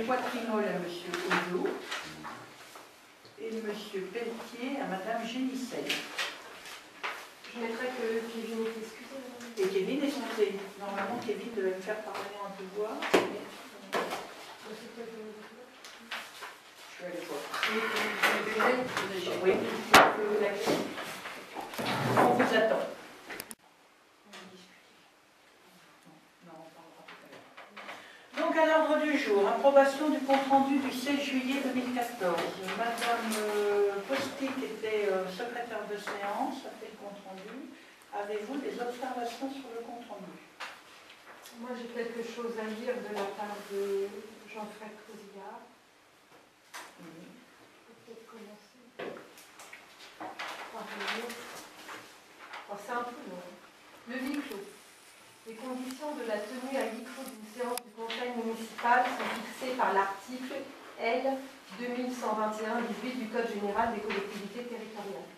Poitrinol à M. Oudou et M. Pelletier à Mme Génicel. Je mettrais que Kevin est excusé. Et Kevin est censé. Normalement, Kevin devait me faire parler en pouvoir. Je vais aller voir. Oui, on vous attend. Donc, à l'ordre du jour, approbation du compte-rendu du 16 juillet 2014. Madame Postic était secrétaire de séance, a fait le compte-rendu. Avez-vous des observations sur le compte-rendu? Moi, j'ai quelque chose à dire de la part de Jean-Fred Cosillard. Peut-être commencer par lire. Alors, c'est un peu long. Le huis clos. Les conditions de la tenue à huis clos d'une séance du conseil municipal sont fixées par l'article L. 2121-18 du Code général des collectivités territoriales.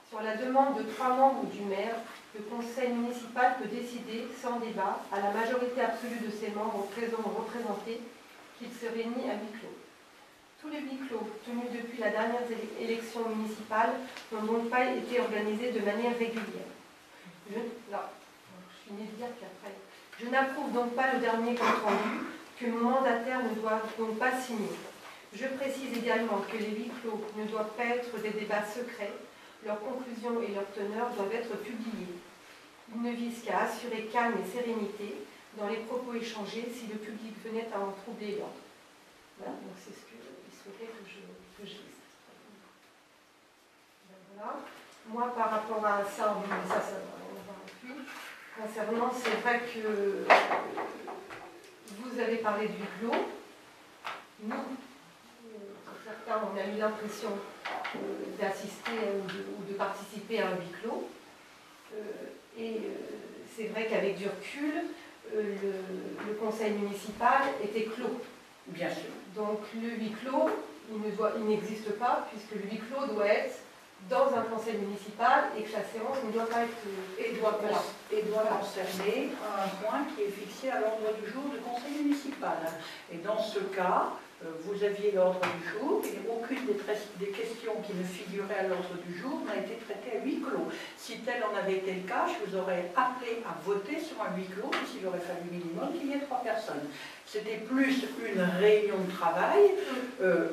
Sur la demande de 3 membres du maire, le conseil municipal peut décider, sans débat, à la majorité absolue de ses membres présents ou représentés, qu'il se réunit à huis clos. Tous les huis clos tenus depuis la dernière élection municipale n'ont donc pas été organisés de manière régulière. Je n'approuve donc pas le dernier compte rendu que mon mandataire ne doit donc pas signer. Je précise également que les huis clos ne doivent pas être des débats secrets. Leurs conclusions et leurs teneurs doivent être publiées. Ils ne visent qu'à assurer calme et sérénité dans les propos échangés si le public venait à en troubler l'ordre. Voilà, donc c'est ce qu'il souhaitait que je lise. Voilà. Moi, par rapport à ça, mais ça va, on va plus. Concernant, c'est vrai que vous avez parlé du huis clos. Nous, certains, on a eu l'impression d'assister ou de participer à un huis clos. C'est vrai qu'avec du recul, le conseil municipal était clos. Bien sûr. Donc le huis clos, il n'existe pas, puisque le huis clos doit être dans un conseil municipal et que la séance ne doit pas être... Et doit concerner un point qui est fixé à l'ordre du jour du conseil municipal. Et dans ce cas, vous aviez l'ordre du jour et aucune des questions qui ne figuraient à l'ordre du jour n'a été traitée à huis clos. Si tel en avait été le cas, je vous aurais appelé à voter sur un huis clos, puisqu'il aurait fallu minimum qu'il y ait 3 personnes. C'était plus une réunion de travail.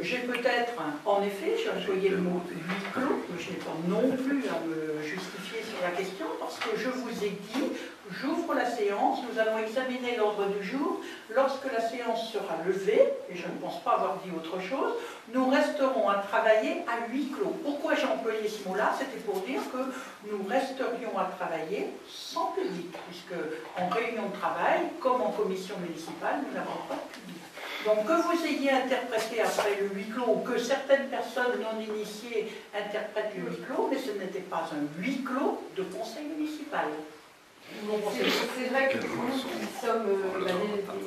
J'ai peut-être, en effet, j'ai employé le mot huis clos, mais je n'ai pas non plus à me justifier sur la question, parce que je vous ai dit, j'ouvre la séance, nous allons examiner l'ordre du jour. Lorsque la séance sera levée, et je ne pense pas avoir dit autre chose, nous resterons à travailler à huis clos. Pourquoi j'ai employé ce mot-là? C'était pour dire que nous resterions à travailler sans public, puisque en réunion de travail, comme en commission municipale, nous n'avons pas de public. Donc que vous ayez interprété après le huis clos, ou que certaines personnes non initiées interprètent le huis clos, mais ce n'était pas un huis clos de conseil municipal. C'est vrai que nous qui sommes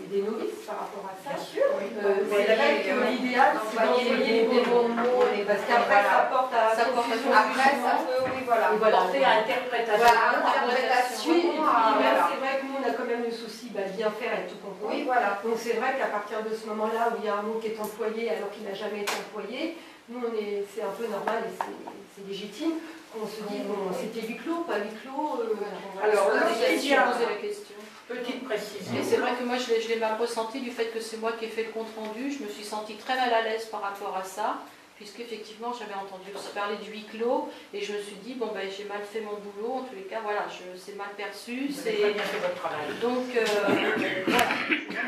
des novices par rapport à ça, bien sûr, oui. C'est vrai que l'idéal c'est d'envoyer des bons mots, parce qu'après ça porte à confusion. Après ça peut, oui, voilà. Porter à interprétation. Voilà, interprétation. C'est vrai que nous on a quand même le souci de bien faire et tout comprendre. Oui, voilà. Donc c'est vrai qu'à partir de ce moment-là où il y a un mot qui est employé alors qu'il n'a jamais été employé, nous c'est un peu normal et c'est légitime. On se dit, bon, c'était huis clos, pas huis clos. Alors, poser la question. Petite précision. Mais c'est vrai que moi, je l'ai mal ressenti du fait que c'est moi qui ai fait le compte-rendu. Je me suis sentie très mal à l'aise par rapport à ça, puisqu'effectivement, j'avais entendu parler du huis clos, et je me suis dit, bon, ben, j'ai mal fait mon boulot, en tous les cas, voilà, c'est mal perçu. Vous avez très bien fait votre travail. Donc, voilà.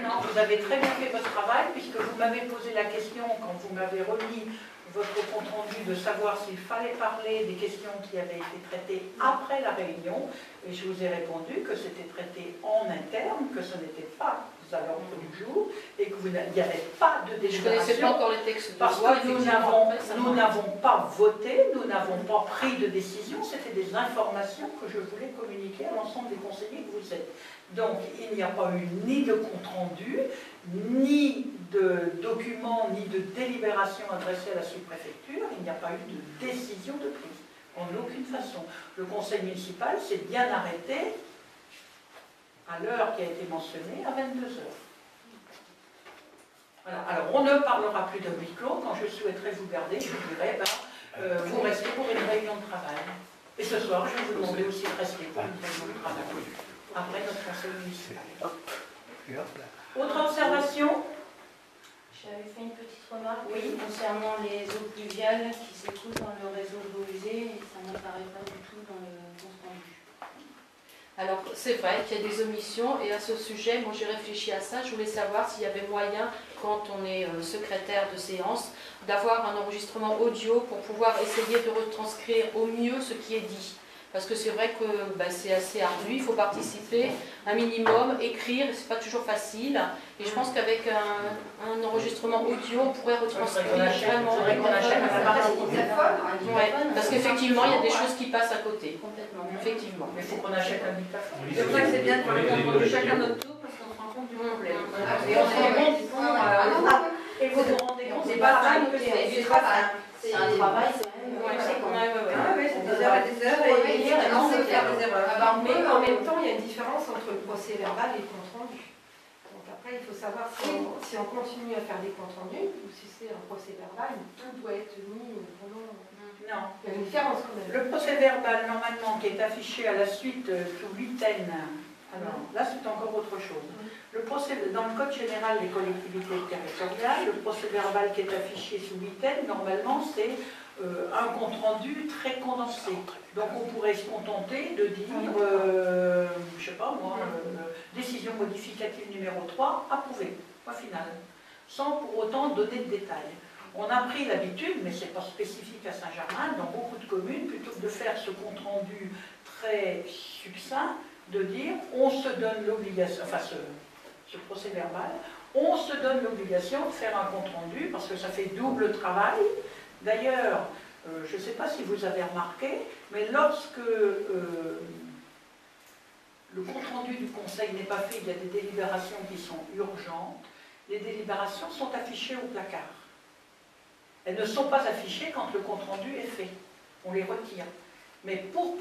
Non, vous avez très bien fait votre travail, puisque vous m'avez posé la question, quand vous m'avez remis votre compte-rendu, de savoir s'il fallait parler des questions qui avaient été traitées après la réunion, et je vous ai répondu que c'était traité en interne, que ce n'était pas à l'ordre du jour, et qu'il n'y avait pas de délibération. Je ne connaissais pas encore les textes de parce loi, que nous n'avons pas voté, nous n'avons pas pris de décision, c'était des informations que je voulais communiquer à l'ensemble des conseillers que vous êtes. Donc il n'y a pas eu ni de compte-rendu, ni de documents, ni de délibération adressée à la sous-préfecture, il n'y a pas eu de décision de prise, en aucune façon. Le conseil municipal s'est bien arrêté à l'heure qui a été mentionnée, à 22 h. Voilà. Alors, on ne parlera plus de huis clos. Quand je souhaiterais vous garder, je vous dirais, vous restez pour une réunion de travail. Et ce soir, je vais vous demander aussi de rester pour une réunion de travail. Après notre conseil municipal. Autre observation? J'avais fait une petite remarque Oui. concernant les eaux pluviales qui s'écoulent dans le réseau de l'eau usée et ça n'apparaît pas du tout dans le compte rendu. Alors, c'est vrai qu'il y a des omissions et à ce sujet, moi j'ai réfléchi à ça. Je voulais savoir s'il y avait moyen, quand on est secrétaire de séance, d'avoir un enregistrement audio pour pouvoir essayer de retranscrire au mieux ce qui est dit. Parce que c'est vrai que c'est assez ardu, il faut participer un minimum, écrire, c'est pas toujours facile. Et je pense qu'avec un enregistrement audio, on pourrait retranscrire vraiment. Ouais, parce qu'effectivement, il y a des choses qui passent à côté. Complètement. Effectivement. Mais il faut qu'on achète un dictaphone. C'est pour ça que c'est bien de parler de chacun notre tour parce qu'on se rend compte du problème. Et on se rend compte du fond, et vous vous rendez compte, C'est pas ça que c'est du travail. C'est un travail, c'est même. Ah oui, c'est des heures et des heures et on sait faire des erreurs. Mais en même temps, il y a une différence entre le procès verbal et le compte rendu. Donc après, il faut savoir si on continue à faire des comptes rendus ou si c'est un procès verbal, tout doit être mis vraiment. Non. Il y a une différence quand même. Le procès verbal, normalement, qui est affiché à la suite sous huitaine, alors là, c'est encore autre chose. Le procès, dans le Code général des collectivités territoriales, le procès verbal qui est affiché sous huitaine, normalement, c'est un compte-rendu très condensé. Donc, on pourrait se contenter de dire, je sais pas moi, décision modificative numéro 3, approuvée, point final, sans pour autant donner de détails. On a pris l'habitude, mais ce n'est pas spécifique à Saint-Germain, dans beaucoup de communes, plutôt que de faire ce compte-rendu très succinct, de dire on se donne l'obligation, enfin ce procès verbal, on se donne l'obligation de faire un compte-rendu parce que ça fait double travail. D'ailleurs, je ne sais pas si vous avez remarqué, mais lorsque le compte-rendu du conseil n'est pas fait, il y a des délibérations qui sont urgentes, les délibérations sont affichées au placard. Elles ne sont pas affichées quand le compte-rendu est fait. On les retire. Mais pour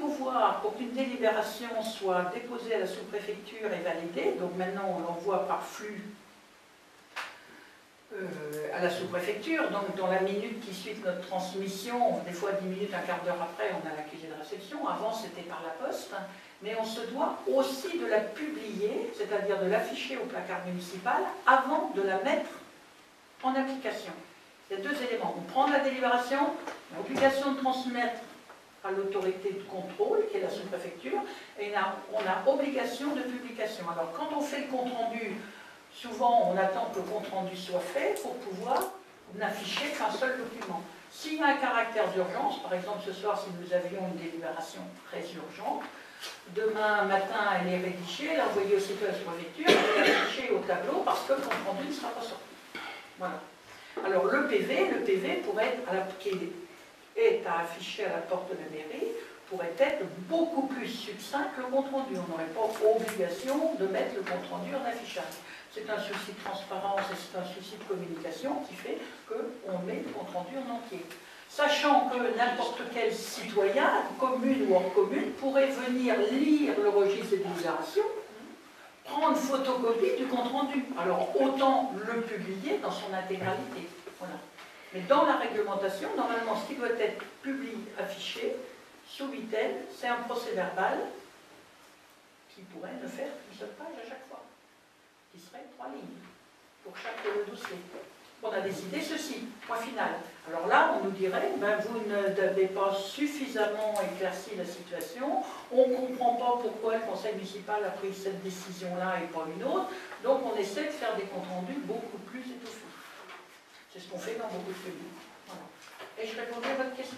qu'une délibération soit déposée à la sous-préfecture et validée, donc maintenant on l'envoie par flux à la sous-préfecture, donc dans la minute qui suit notre transmission, des fois 10 minutes, un quart d'heure après, on a l'accusé de réception, avant c'était par la poste, mais on se doit aussi de la publier, c'est-à-dire de l'afficher au placard municipal, avant de la mettre en application. Il y a deux éléments. On prend la délibération, l'obligation de transmettre à l'autorité de contrôle, qui est la sous-préfecture, et on a obligation de publication. Alors, quand on fait le compte-rendu, souvent, on attend que le compte-rendu soit fait pour pouvoir n'afficher qu'un seul document. S'il y a un caractère d'urgence, par exemple, ce soir, si nous avions une délibération très urgente, demain matin, elle est rédigée, elle est envoyée aussitôt à la sous-préfecture, elle est affichée au tableau parce que le compte-rendu ne sera pas sorti. Voilà. Alors, le PV pourrait être, qui est à afficher à la porte de la mairie, pourrait être beaucoup plus succinct que le compte-rendu. On n'aurait pas obligation de mettre le compte-rendu en affichage. C'est un souci de transparence et c'est un souci de communication qui fait qu'on met le compte-rendu en entier. Sachant que n'importe quel citoyen, commune ou hors commune, pourrait venir lire le registre des délibérations, prendre photocopie du compte-rendu. Alors autant le publier dans son intégralité. Voilà. Mais dans la réglementation, normalement, ce qui doit être publié, affiché, sous huitaine, c'est un procès verbal qui pourrait ne faire qu'une seule page à chaque fois, qui serait 3 lignes pour chaque dossier. On a décidé ceci, point final. Alors là, on nous dirait, ben, vous n'avez pas suffisamment éclairci la situation, on ne comprend pas pourquoi le conseil municipal a pris cette décision-là et pas une autre, donc on essaie de faire des comptes rendus beaucoup plus étoffés. C'est ce qu'on fait dans beaucoup de communes. Voilà. Et je répondais à votre question.